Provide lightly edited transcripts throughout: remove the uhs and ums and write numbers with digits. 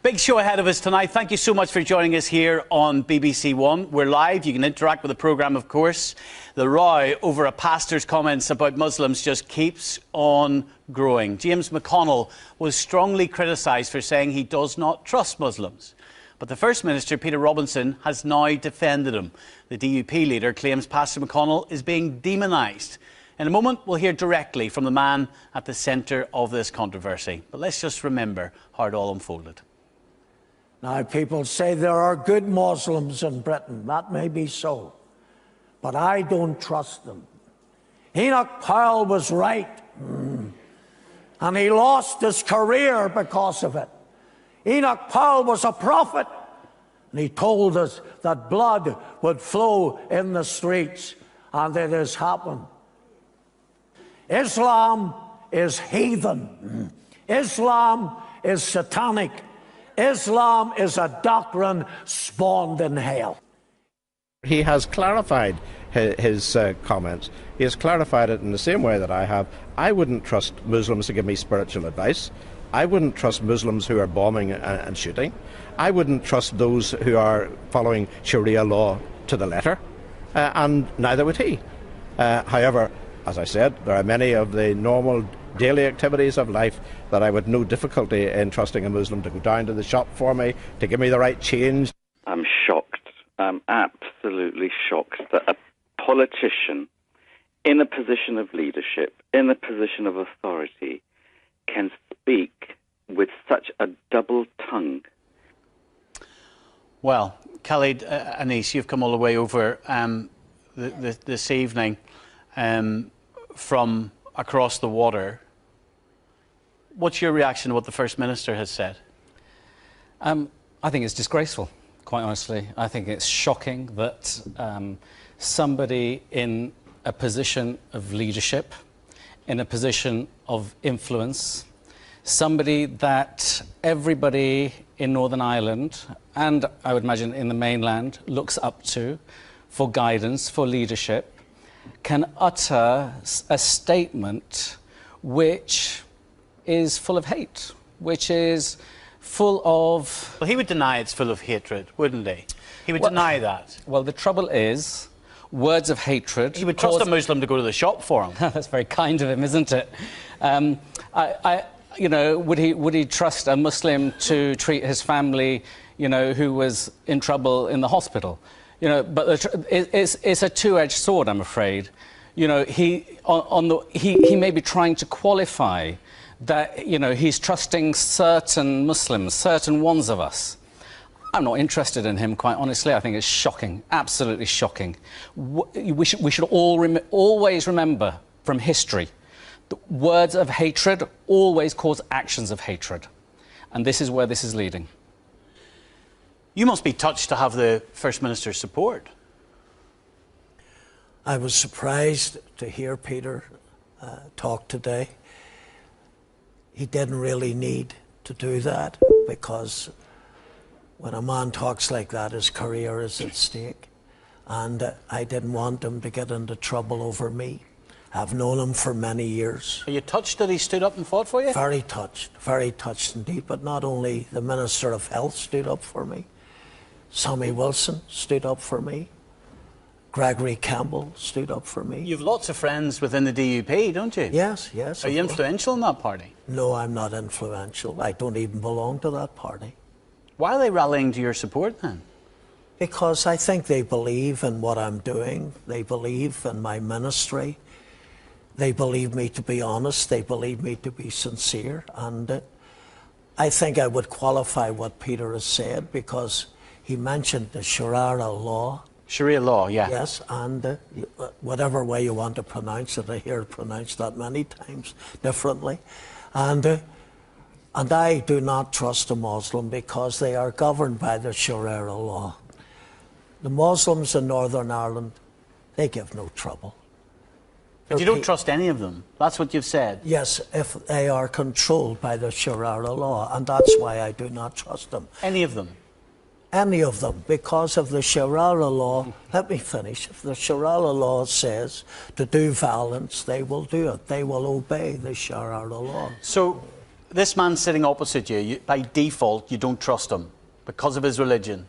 Big show ahead of us tonight. Thank you so much for joining us here on BBC One. We're live. You can interact with the programme, of course. The row over a pastor's comments about Muslims just keeps on growing. James McConnell was strongly criticised for saying he does not trust Muslims. But the First Minister, Peter Robinson, has now defended him. The DUP leader claims Pastor McConnell is being demonised. In a moment, we'll hear directly from the man at the centre of this controversy. But let's just remember how it all unfolded. Now, people say there are good Muslims in Britain. That may be so. But I don't trust them. Enoch Powell was right. And he lost his career because of it. Enoch Powell was a prophet. And he told us that blood would flow in the streets. And it has happened. Islam is heathen. Islam is satanic. Islam is a doctrine spawned in hell. He has clarified his comments. He has clarified it in the same way that I have. I wouldn't trust Muslims to give me spiritual advice. I wouldn't trust Muslims who are bombing and shooting. I wouldn't trust those who are following Sharia law to the letter, and neither would he. However, as I said, there are many of the normal daily activities of life that I would no difficulty in trusting a Muslim to go down to the shop for me, to give me the right change. I'm shocked. I'm absolutely shocked that a politician in a position of leadership, in a position of authority, can speak with such a double tongue. Well, Khalid, Anis, you've come all the way over this evening from across the water. What's your reaction to what the First Minister has said? I think it's disgraceful, quite honestly. I think it's shocking that somebody in a position of leadership, in a position of influence, somebody that everybody in Northern Ireland, and I would imagine in the mainland, looks up to for guidance, for leadership, can utter a statement which is full of hate, which is full of... Well, he would deny it's full of hatred, wouldn't he? He would deny that. Well, the trouble is, words of hatred... He would trust a Muslim to go to the shop for him. That's very kind of him, isn't it? You know, would he trust a Muslim to treat his family, you know, who was in trouble in the hospital? You know, but it's a two-edged sword, I'm afraid. You know, he may be trying to qualify that, you know, he's trusting certain Muslims, certain ones of us. I'm not interested in him, quite honestly. I think it's shocking, absolutely shocking. We should always remember from history that words of hatred always cause actions of hatred. And this is where this is leading. You must be touched to have the First Minister's support. I was surprised to hear Peter talk today. He didn't really need to do that, because when a man talks like that, his career is at stake. And I didn't want him to get into trouble over me. I've known him for many years. Are you touched that he stood up and fought for you? Very touched indeed. But not only the Minister of Health stood up for me, Sammy Wilson stood up for me, Gregory Campbell stood up for me. You've lots of friends within the DUP, don't you? Yes, yes. Are you influential in that party? No, I'm not influential. I don't even belong to that party. Why are they rallying to your support then? Because I think they believe in what I'm doing. They believe in my ministry. They believe me to be honest. They believe me to be sincere. And I think I would qualify what Peter has said, because he mentioned the Sharia law. Sharia law, yeah. Yes, and whatever way you want to pronounce it, I hear it pronounced that many times differently. And I do not trust a Muslim because they are governed by the Sharia law. The Muslims in Northern Ireland, they give no trouble. But you don't trust any of them? That's what you've said? Yes, if they are controlled by the Sharia law, and that's why I do not trust them. Any of them? Any of them, because of the Sharia law. Let me finish. If the Sharia law says to do violence, they will do it. They will obey the Sharia law. So this man sitting opposite you, by default, you don't trust him because of his religion.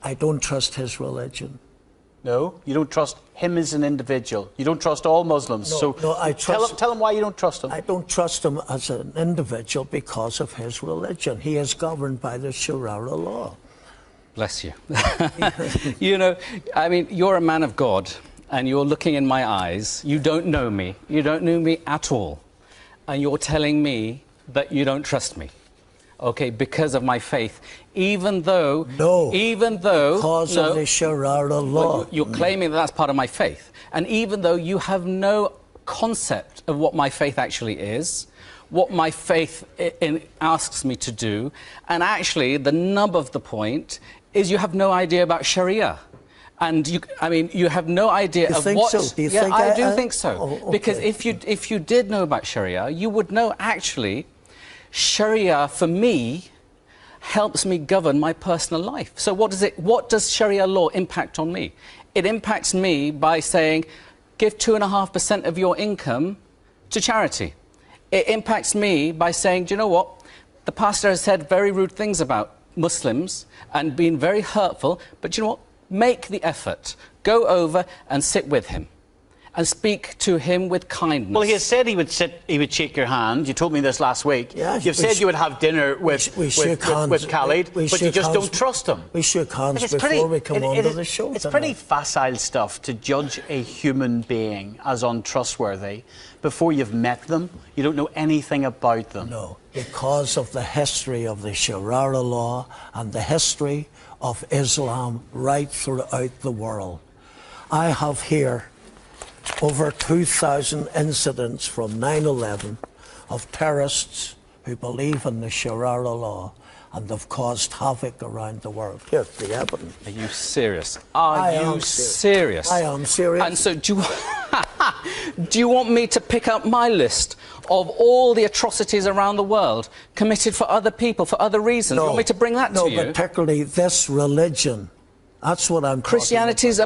I don't trust his religion. No, you don't trust him as an individual. You don't trust all Muslims. No, I trust. Tell him why you don't trust him. I don't trust him as an individual because of his religion. He is governed by the Sharia law. Bless you. You know, I mean, you're a man of God, and you're looking in my eyes. You don't know me. You don't know me at all. And you're telling me that you don't trust me. Okay, because of my faith, even though... No, because of the Sharia law. Well, you're claiming that that's part of my faith. And even though you have no concept of what my faith actually is, what my faith asks me to do, and actually the nub of the point is you have no idea about Sharia. And you have no idea of what... So? Do you think I do think so. Oh, okay. Because if you did know about Sharia, you would know actually... Sharia, for me, helps me govern my personal life. So what does Sharia law impact on me? It impacts me by saying, give 2.5% of your income to charity. It impacts me by saying, do you know what? The pastor has said very rude things about Muslims and been very hurtful, but do you know what? Make the effort. Go over and sit with him. And speak to him with kindness. Well, he has said he would shake your hand. You told me this last week. Yeah, You've said you would have dinner with Khalid, but you just don't trust him. We shook hands before we come onto the show. It's pretty facile stuff to judge a human being as untrustworthy before you've met them. You don't know anything about them. No, because of the history of the Sharia law and the history of Islam right throughout the world. I have here over 2,000 incidents from 9/11 of terrorists who believe in the Sharia law and have caused havoc around the world. Here's the evidence. Are you serious? Are you serious? I am serious. And so do you want me to pick up my list of all the atrocities around the world committed for other people, for other reasons? No, you want me to bring that to you? No, particularly this religion. That's what I'm Christianity's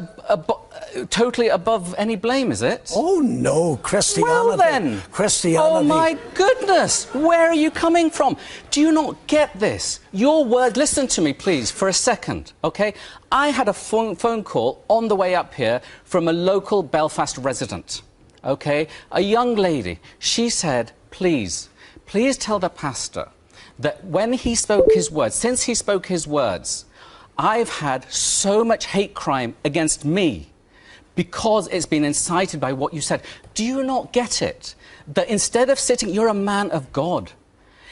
totally above any blame, is it? Oh, no, Christianity. Well, then. Christianity. Oh, my goodness. Where are you coming from? Do you not get this? Your word... Listen to me, please, for a second, OK? I had a phone call on the way up here from a local Belfast resident, OK? A young lady. She said, please tell the pastor that when he spoke his words, since he spoke his words, I've had so much hate crime against me because it's been incited by what you said. Do you not get it? That instead of sitting... You're a man of God.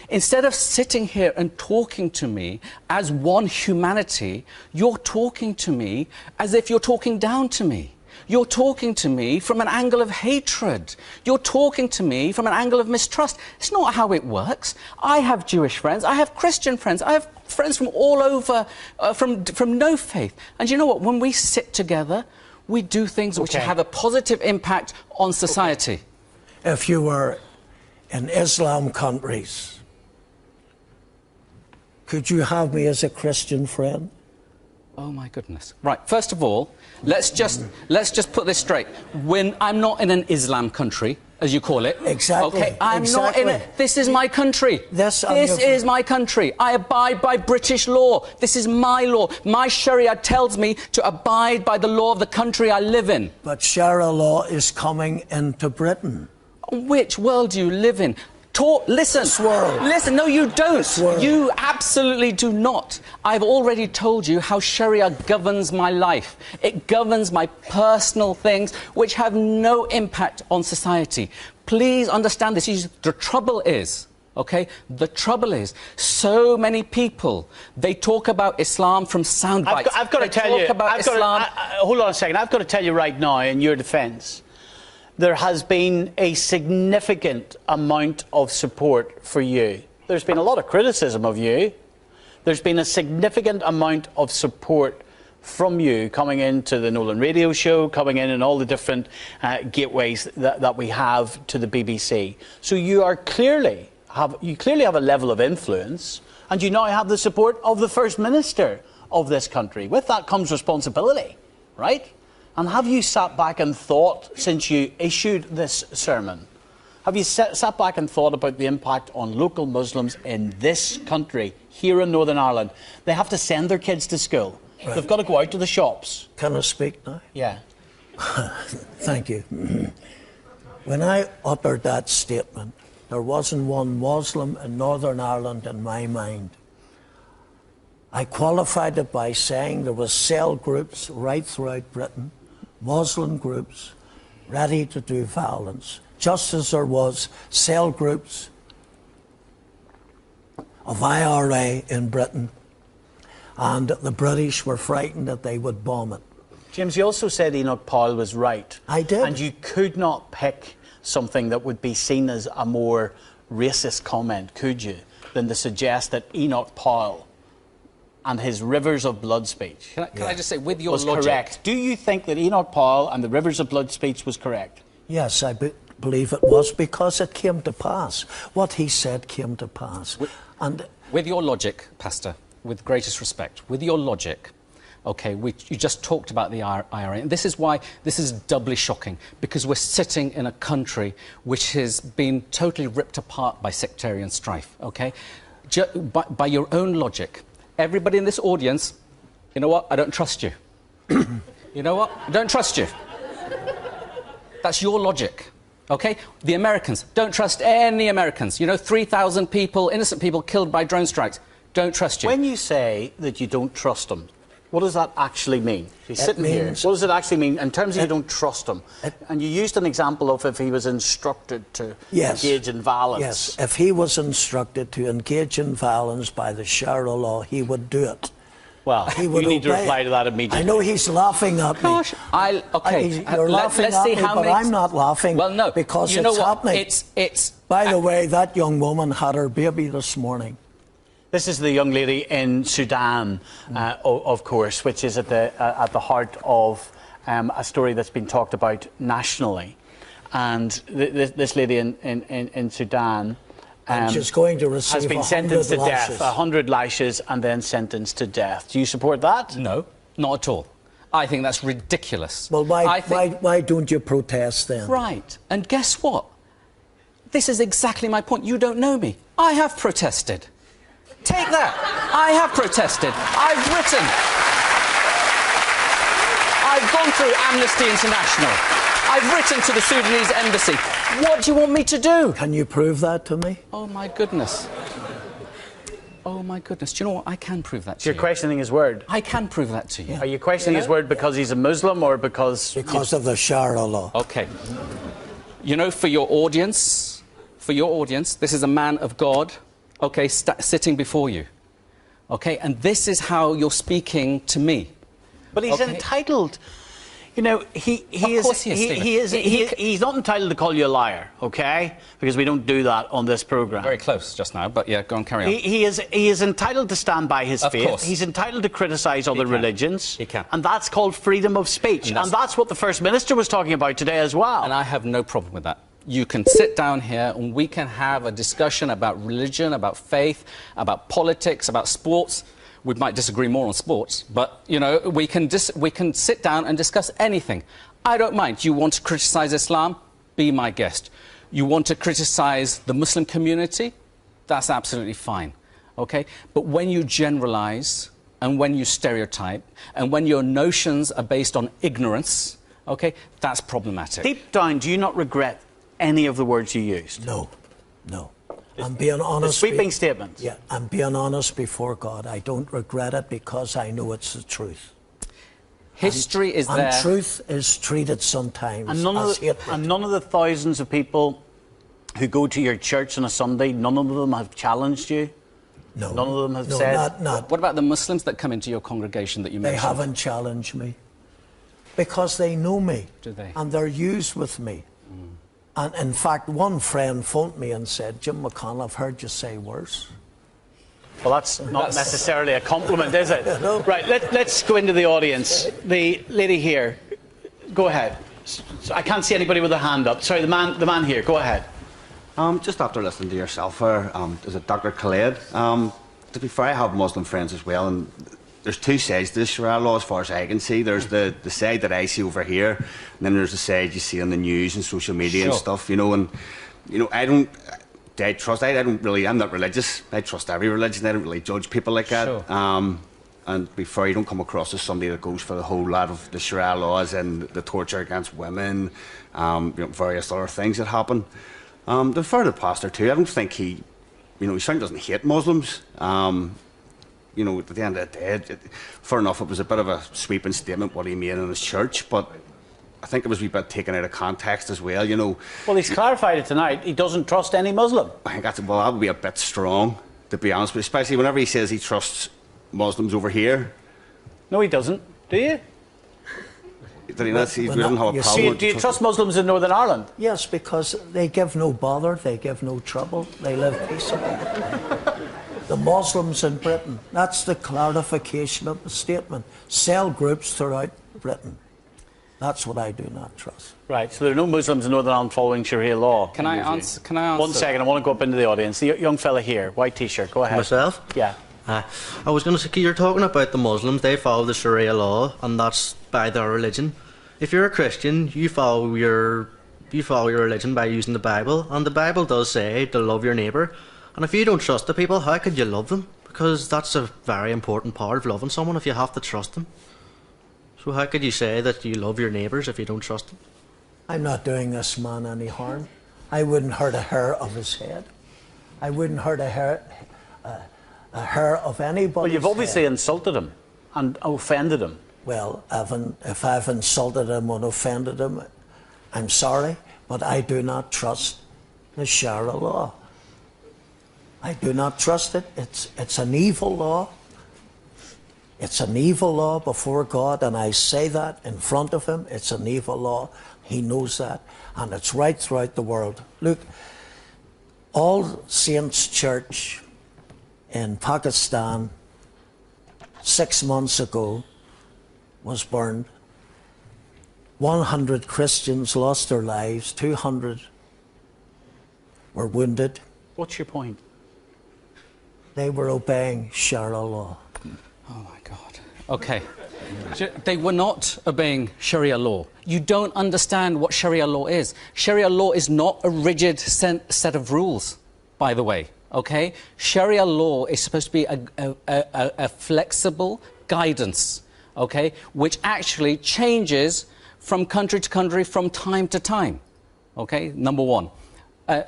Instead of sitting here and talking to me as one humanity, you're talking to me as if you're talking down to me. You're talking to me from an angle of hatred. You're talking to me from an angle of mistrust. It's not how it works. I have Jewish friends. I have Christian friends. I have friends from all over, from no faith. And you know what? When we sit together, we do things which have a positive impact on society. If you were in Islam countries, could you have me as a Christian friend? Oh, my goodness. Right, first of all, let's just put this straight. When I'm not in an Islam country, as you call it. Exactly. Okay, I'm not in it. This is my country. This is my country. I abide by British law. This is my law. My Sharia tells me to abide by the law of the country I live in. But Sharia law is coming into Britain. Which world do you live in? Listen. This world. Listen, no, you don't. You absolutely do not. I've already told you how Sharia governs my life. It governs my personal things, which have no impact on society. Please understand this. The trouble is, OK, the trouble is, so many people, they talk about Islam from sound bites. I've got to tell you, hold on a second. I've got to tell you right now, in your defence, there has been a significant amount of support for you. There's been a lot of criticism of you. There's been a significant amount of support from you coming into the Nolan Radio Show, coming in all the different gateways that we have to the BBC. So you clearly have a level of influence, and you now have the support of the First Minister of this country. With that comes responsibility, right? And have you sat back and thought, since you issued this sermon, Have you sat back and thought about the impact on local Muslims in this country, here in Northern Ireland? They have to send their kids to school. Right. They've got to go out to the shops. Can I speak now? Yeah. Thank you. When I uttered that statement, there wasn't one Muslim in Northern Ireland in my mind. I qualified it by saying there were cell groups right throughout Britain, Muslim groups, ready to do violence, just as there was cell groups of IRA in Britain, and the British were frightened that they would bomb it. James, you also said Enoch Powell was right. I did. And you could not pick something that would be seen as a more racist comment, could you, than to suggest that Enoch Powell and his rivers of blood speech can I just say, with your was logic, correct. Do you think that Enoch Powell and the rivers of blood speech was correct? Yes, I believe it was, because it came to pass. What he said came to pass. With your logic, Pastor, with greatest respect, with your logic, okay, you just talked about the IRA, and this is why this is doubly shocking, because we're sitting in a country which has been totally ripped apart by sectarian strife, okay? By your own logic, everybody in this audience, you know what, I don't trust you. You know what, I don't trust you. That's your logic, okay? The Americans, don't trust any Americans. You know, 3,000 people, innocent people killed by drone strikes. Don't trust you. When you say that you don't trust them, what does that actually mean? He's sitting here. What does it actually mean in terms of you don't trust him? And you used an example of if he was instructed to engage in violence. Yes, if he was instructed to engage in violence by the Sharia law, he would do it. Well, you need to reply to that immediately. I know he's laughing at me. Gosh, you're laughing at me, but I'm not laughing. Well, no, because you know it's what? happening. By the way, that young woman had her baby this morning. This is the young lady in Sudan, of course, which is at the heart of a story that's been talked about nationally. And this lady in Sudan she's going to receive has been sentenced to lashes. death, 100 lashes, and then sentenced to death. Do you support that? No, not at all. I think that's ridiculous. Well, why don't you protest then? Right. And guess what? This is exactly my point. You don't know me. I have protested. Take that. I have protested. I've written. I've gone through Amnesty International. I've written to the Sudanese embassy. What do you want me to do? Can you prove that to me? Oh, my goodness. Oh, my goodness. Do you know what? I can prove that to you. You're questioning his word. I can prove that to you. Are you questioning his word because he's a Muslim or because... Because of the Sharia law. OK. You know, for your audience, this is a man of God, OK, sitting before you. OK, and this is how you're speaking to me. But he's entitled... You know, he's not entitled to call you a liar, OK? Because we don't do that on this programme. Very close just now, but yeah, go on, carry on. He is entitled to stand by his faith. Course. He's entitled to criticise other religions. He can. And that's called freedom of speech. And that's what the First Minister was talking about today as well. And I have no problem with that. You can sit down here and we can have a discussion about religion, about faith, about politics, about sports. We might disagree more on sports, but, you know, we can sit down and discuss anything. I don't mind. You want to criticise Islam? Be my guest. You want to criticise the Muslim community? That's absolutely fine, OK? But when you generalise and when you stereotype and when your notions are based on ignorance, OK, that's problematic. Deep down, do you not regret any of the words you used? No, no. I'm being honest. The sweeping statement. Yeah, I'm being honest before God. I don't regret it because I know it's the truth. History is there. And truth is treated sometimes as hatred. And none of the thousands of people who go to your church on a Sunday, none of them have challenged you? No. None of them have said... Not. What about the Muslims that come into your congregation that you mentioned? They haven't challenged me. Because they know me. Do they? And they're used with me. And in fact, one friend phoned me and said, Jim McConnell, I've heard you say worse. Well, that's not necessarily a compliment, is it? No. Right, let's go into the audience. The lady here, go ahead. I can't see anybody with a hand up. Sorry, the man here, go ahead. Just after listening to yourself there, is it Dr. Khaled? To be fair, I have Muslim friends as well, and there's two sides to the Sharia law as far as I can see. There's the side that I see over here, and then there's the side you see on the news and social media and stuff, you know, and you know, I don't really, I'm not religious. I trust every religion. I don't really judge people like that. Sure. And before you don't come across as somebody that goes for the whole lot of the Sharia laws and the torture against women, you know, various other things that happen. The further pastor too, I don't think he certainly doesn't hate Muslims. You know, at the end of the day, fair enough, it was a bit of a sweeping statement what he made in his church, but I think it was a wee bit taken out of context as well, you know. Well, he's clarified it tonight. He doesn't trust any Muslim. I think that would be a bit strong, to be honest, but especially whenever he says he trusts Muslims over here. No, he doesn't. Do you? Did he not see? We don't have a problem. Do you trust Muslims in Northern Ireland? Yes, because they give no bother, they give no trouble, they live peaceably. The Muslims in Britain, that's the clarification of the statement. Cell groups throughout Britain. That's what I do not trust. Right, so there are no Muslims in Northern Ireland following Sharia law. Can I answer? 1 second, I want to go up into the audience. The young fella here, white T-shirt, go ahead. Myself? Yeah. I was going to say, you're talking about the Muslims, they follow the Sharia law, and that's by their religion. If you're a Christian, you follow your religion by using the Bible, and the Bible does say to love your neighbour. And if you don't trust the people, how could you love them? Because that's a very important part of loving someone, if you have to trust them. So how could you say that you love your neighbours if you don't trust them? I'm not doing this man any harm. I wouldn't hurt a hair of his head. I wouldn't hurt a hair of anybody. Well, you've obviously insulted him and offended him. Well, if I've insulted him and offended him, I'm sorry, but I do not trust the Sharia law. I do not trust it. It's an evil law. It's an evil law before God, and I say that in front of him. It's an evil law. He knows that, and it's right throughout the world. Look, All Saints Church in Pakistan 6 months ago was burned. 100 Christians lost their lives, 200 were wounded. What's your point? They were obeying Sharia law. Oh my God. Okay. They were not obeying Sharia law. You don't understand what Sharia law is. Sharia law is not a rigid set of rules, by the way. Okay? Sharia law is supposed to be a flexible guidance, okay, which actually changes from country to country from time to time. Okay? Number one.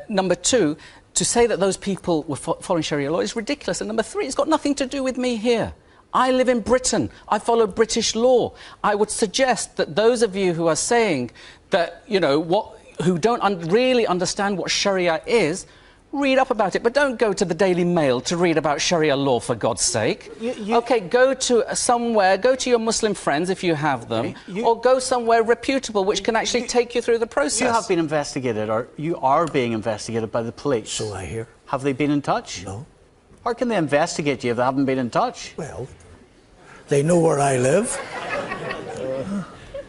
Number two, to say that those people were following Sharia law is ridiculous. And number three, it's got nothing to do with me here. I live in Britain. I follow British law. I would suggest that those of you who are saying that, you know, who don't really understand what Sharia is, read up about it, but don't go to the Daily Mail to read about Sharia law, for God's sake. Okay, go to somewhere, go to your Muslim friends if you have them, or go somewhere reputable which can actually take you through the process. You have been investigated, or you are being investigated by the police. So I hear. Have they been in touch? No. How can they investigate you if they haven't been in touch? Well, they know where I live.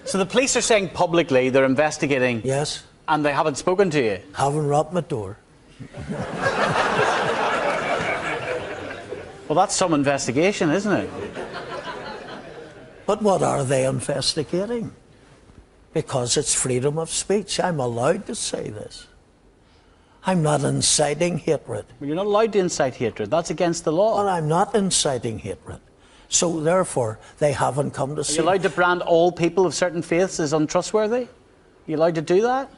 So the police are saying publicly they're investigating. Yes. And they haven't spoken to you? Haven't rapped my door. Well, that's some investigation, isn't it? But what are they investigating? Because it's freedom of speech. I'm allowed to say this. I'm not inciting hatred. Well, you're not allowed to incite hatred. That's against the law. Well, I'm not inciting hatred. So, therefore, they haven't come to see. Are you allowed to brand all people of certain faiths as untrustworthy? Are you allowed to do that?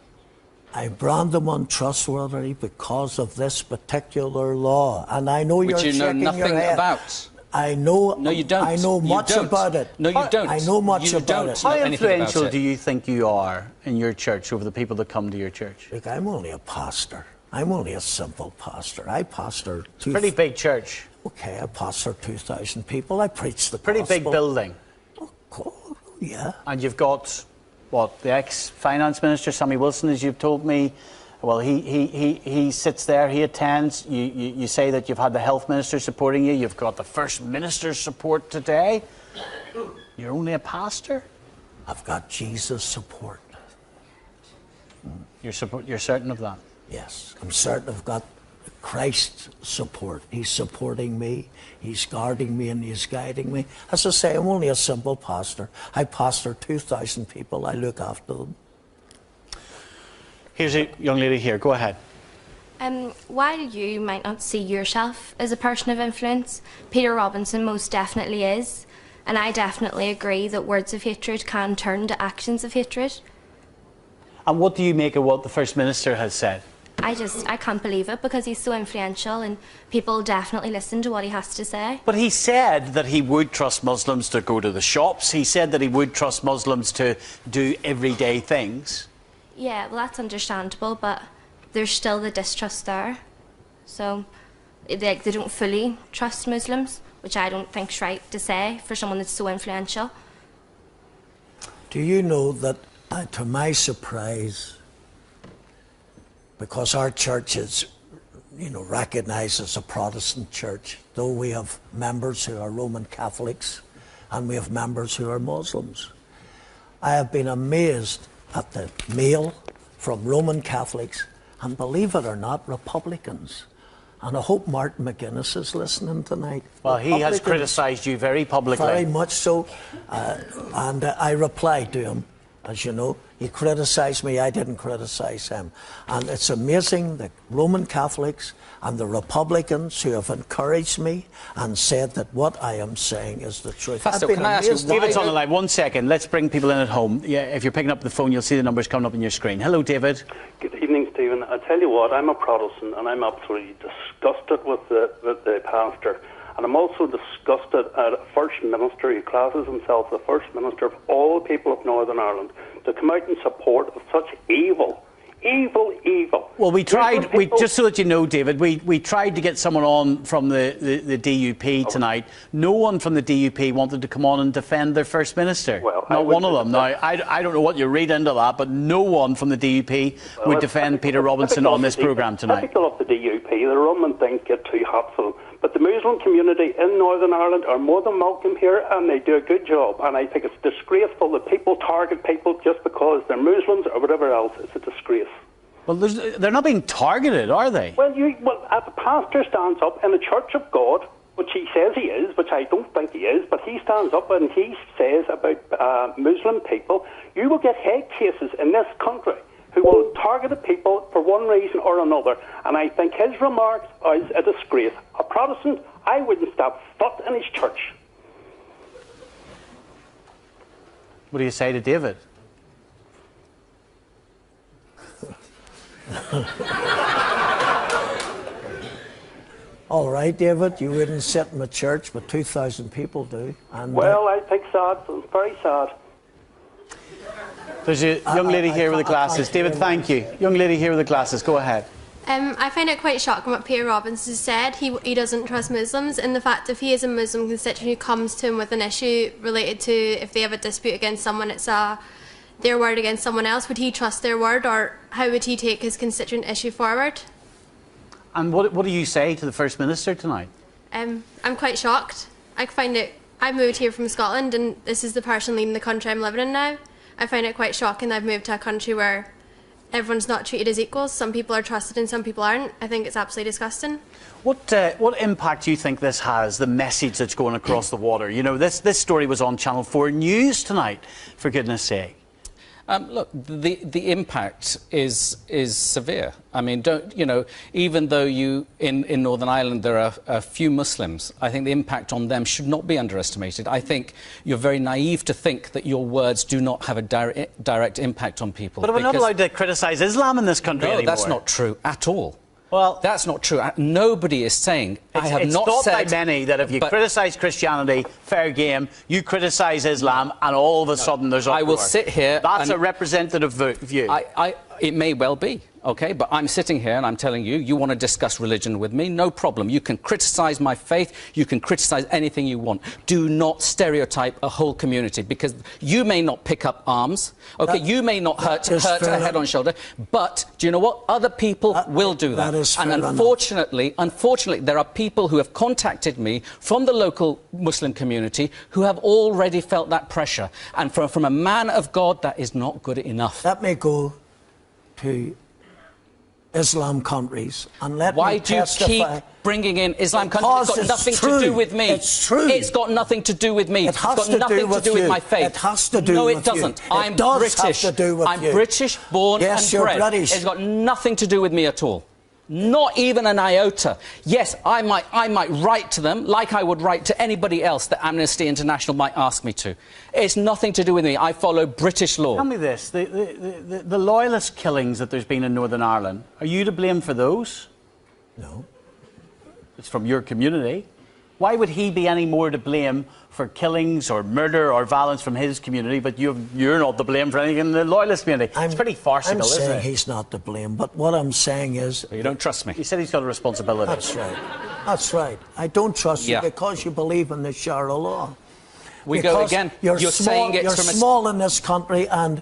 I brand them untrustworthy because of this particular law. And I know you're shaking your head. Which you know nothing about. I know. No, you don't. I know much about it. No, you don't. I know much about it. How influential do you think you are in your church over the people that come to your church? Look, I'm only a pastor. I'm only a simple pastor. I pastor... Pretty big church. Okay, I pastor 2,000 people. I preach the Pretty gospel. big building. Oh, yeah. And you've got, what, the ex-finance minister, Sammy Wilson, as you've told me. Well, he sits there, he attends. You say that you've had the health minister supporting you. You've got the first minister's support today. You're only a pastor? I've got Jesus' support. You're certain of that? Yes, I'm certain I've got Christ's support. He's supporting me, he's guarding me, and he's guiding me. As I say, I'm only a simple pastor. I pastor 2,000 people. I look after them. Here's a young lady here. Go ahead. While you might not see yourself as a person of influence, Peter Robinson most definitely is. And I definitely agree that words of hatred can turn to actions of hatred. And what do you make of what the First Minister has said? I can't believe it, because he's so influential and people definitely listen to what he has to say. But he said that he would trust Muslims to go to the shops. He said that he would trust Muslims to do everyday things. Yeah, well, that's understandable, but there's still the distrust there. So they don't fully trust Muslims, which I don't think's right to say for someone that's so influential. Do you know that, to my surprise, because our church is, recognised as a Protestant church, though we have members who are Roman Catholics and we have members who are Muslims, I have been amazed at the mail from Roman Catholics and, believe it or not, Republicans. And I hope Martin McGuinness is listening tonight. Well, he has criticised you very publicly. Very much so. And I replied to him, as you know. He criticised me, I didn't criticise him. And it's amazing that Roman Catholics and the Republicans who have encouraged me and said that what I am saying is the truth. Pastor, can I ask you, David's on the line. 1 second. Let's bring people in at home. Yeah, if you're picking up the phone, you'll see the numbers coming up on your screen. Hello, David. Good evening, Stephen. I tell you what, I'm a Protestant and I'm absolutely disgusted with the pastor. And I'm also disgusted at a First Minister who classes himself the First Minister of all people of Northern Ireland to come out in support of such evil. Evil. Well, we tried, just so that you know, David, we tried to get someone on from the DUP tonight. No one from the DUP wanted to come on and defend their First Minister. Well, not one of them. Now, I don't know what you read into that, but no one from the DUP would defend Peter Robinson on this programme tonight. Typical of the DUP, the Roman things get too hot for them. But the Muslim community in Northern Ireland are more than welcome here, and they do a good job. And I think it's disgraceful that people target people just because they're Muslims or whatever else. It's a disgrace. Well, they're not being targeted, are they? Well, as a pastor stands up in the Church of God, which he says he is, which I don't think he is, but he stands up and he says about Muslim people, you will get hate cases in this country who will target people for one reason or another. And I think his remarks are a disgrace. A Protestant, I wouldn't step foot in his church. What do you say to David? All right, David, you wouldn't sit in a church, but 2,000 people do. And, well, I think sad. It's very sad. There's a young lady here with the glasses. David, thank you. Young lady here with the glasses. Go ahead. I find it quite shocking what Peter Robinson said. He doesn't trust Muslims, and the fact if he is a Muslim constituent who comes to him with an issue related to if they have a dispute against someone, it's their word against someone else, would he trust their word, or how would he take his constituent issue forward? And what do you say to the First Minister tonight? I'm quite shocked. I moved here from Scotland, and this is the person leading the country I'm living in now. I find it quite shocking that I've moved to a country where everyone's not treated as equals. Some people are trusted and some people aren't. I think it's absolutely disgusting. What impact do you think this has, the message that's going across the water? You know, this story was on Channel 4 News tonight, for goodness sake. Look, the impact is severe. I mean, even though in Northern Ireland there are a few Muslims, I think the impact on them should not be underestimated. I think you're very naive to think that your words do not have a direct impact on people. But we're not allowed to criticise Islam in this country anymore. No, that's not true at all. Well, that's not true. Nobody is saying. It's thought by many that if you criticise Christianity, fair game. You criticise Islam, and all of a sudden there's uproar. I will sit here. That's a representative view. It may well be, okay, but I'm sitting here and I'm telling you, you want to discuss religion with me, no problem. You can criticise my faith, you can criticise anything you want. Do not stereotype a whole community, because you may not pick up arms, okay, you may not hurt a head on shoulder, but do you know what? Other people will do that. And unfortunately, there are people who have contacted me from the local Muslim community who have already felt that pressure. And from a man of God, that is not good enough. Let me go to Islam countries and let Why me testify. do you keep bringing in Islam countries? It's got nothing to do with me. It's true. It's got nothing to do with me. It has it's got nothing to do with my faith. It has to do with you. with No, it doesn't. You. I'm it does British. Have to do with I'm you. British, born yes, and you're bred. British. It's got nothing to do with me at all. Not even an iota. Yes, I might write to them like I would write to anybody else that Amnesty International might ask me to. It's nothing to do with me. I follow British law. Tell me this, the loyalist killings that there's been in Northern Ireland, are you to blame for those? No. It's from your community. Why would he be any more to blame for killings or murder or violence from his community, but you're not to blame for anything in the loyalist community? It's pretty farcical, isn't it? I'm saying he's not to blame, but what I'm saying is... You don't trust me. You said he's got a responsibility. That's right. That's right. I don't trust you because you believe in the Sharia law. We go again. You're small in this country and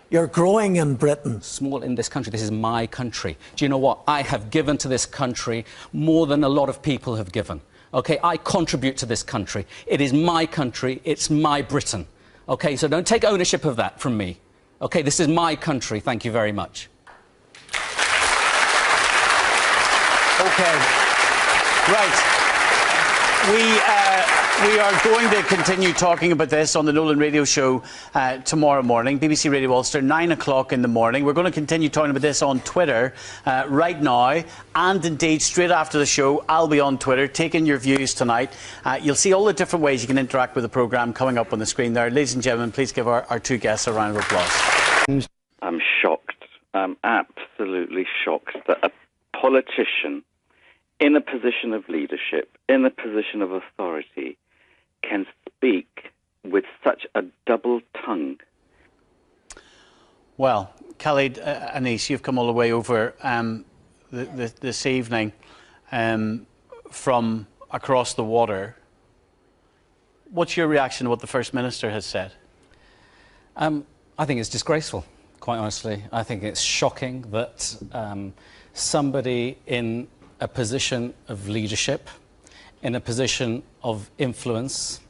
you're growing in Britain. Small in this country. This is my country. Do you know what? I have given to this country more than a lot of people have given. OK, I contribute to this country. It is my country. It's my Britain. OK, so don't take ownership of that from me. OK, this is my country. Thank you very much. OK. Right. We are going to continue talking about this on the Nolan Radio Show tomorrow morning, BBC Radio Ulster, 9 o'clock in the morning. We're going to continue talking about this on Twitter right now, and indeed straight after the show I'll be on Twitter taking your views tonight. You'll see all the different ways you can interact with the programme coming up on the screen there. Ladies and gentlemen, please give our two guests a round of applause. I'm shocked. I'm absolutely shocked that a politician in a position of leadership, in a position of authority, can speak with such a double tongue. Well, Khalid, Anis, you've come all the way over this evening from across the water. What's your reaction to what the First Minister has said? I think it's disgraceful, quite honestly. I think it's shocking that somebody in a position of leadership, in a position of influence,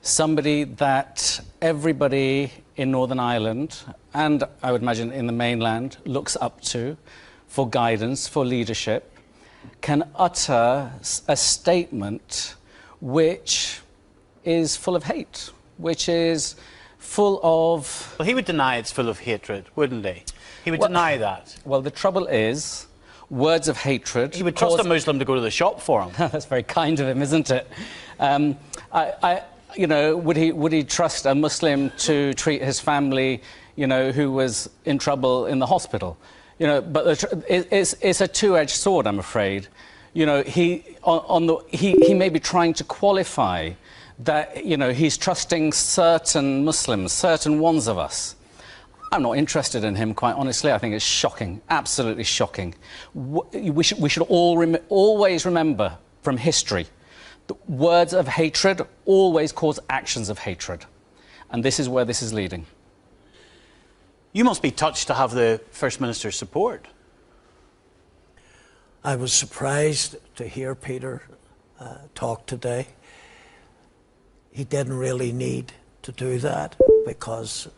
somebody that everybody in Northern Ireland, and I would imagine in the mainland, looks up to for guidance, for leadership, can utter a statement which is full of hate, which is full of... Well, he would deny it's full of hatred, wouldn't he? He would deny that. Well, the trouble is, words of hatred... He would trust a Muslim to go to the shop for him. That's very kind of him, isn't it? You know, would he trust a Muslim to treat his family, you know, who was in trouble in the hospital? You know, but it's a two-edged sword, I'm afraid. You know, he may be trying to qualify that, you know, he's trusting certain Muslims, certain ones of us. I'm not interested in him, quite honestly. I think it's shocking, absolutely shocking. We should always remember from history that words of hatred always cause actions of hatred. And this is where this is leading. You must be touched to have the First Minister's support. I was surprised to hear Peter talk today. He didn't really need to do that, because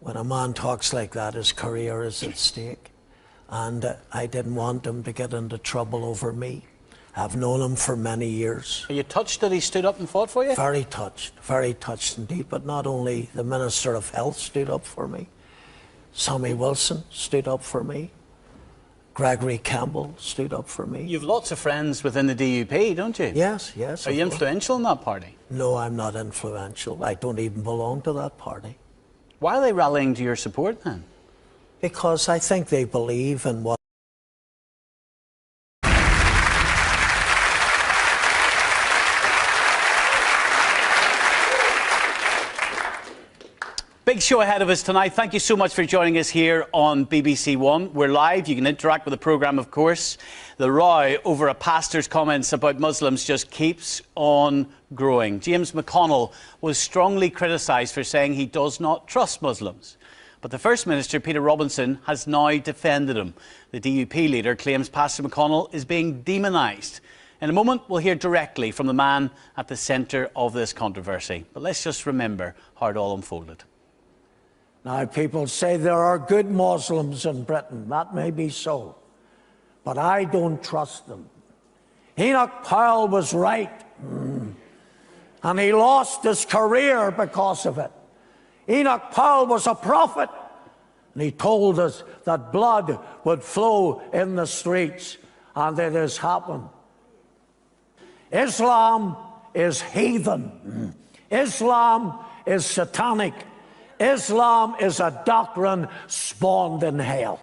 when a man talks like that, his career is at stake. And I didn't want him to get into trouble over me. I've known him for many years. Are you touched that he stood up and fought for you? Very touched indeed. But not only the Minister of Health stood up for me, Sammy Wilson stood up for me, Gregory Campbell stood up for me. You've lots of friends within the DUP, don't you? Yes, yes. Are you influential in that party? No, I'm not influential. I don't even belong to that party. Why are they rallying to your support then? Because I think they believe in what... Big show ahead of us tonight. Thank you so much for joining us here on BBC One. We're live. You can interact with the programme, of course. The row over a pastor's comments about Muslims just keeps on growing. James McConnell was strongly criticised for saying he does not trust Muslims. But the First Minister, Peter Robinson, has now defended him. The DUP leader claims Pastor McConnell is being demonised. In a moment, we'll hear directly from the man at the centre of this controversy. But let's just remember how it all unfolded. Now, people say there are good Muslims in Britain. That may be so. But I don't trust them. Enoch Powell was right. And he lost his career because of it. Enoch Powell was a prophet. And he told us that blood would flow in the streets, and it has happened. Islam is heathen. Islam is satanic. Islam is a doctrine spawned in hell.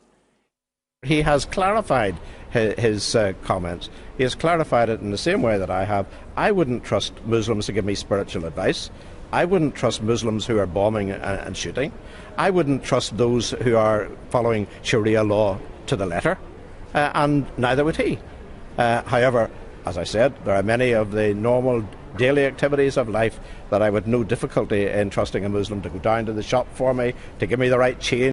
He has clarified his comments. He has clarified it in the same way that I have. I wouldn't trust Muslims to give me spiritual advice. I wouldn't trust Muslims who are bombing and shooting. I wouldn't trust those who are following Sharia law to the letter, and neither would he. However, as I said, there are many of the normal daily activities of life that I would no difficulty in trusting a Muslim to go down to the shop for me, to give me the right change.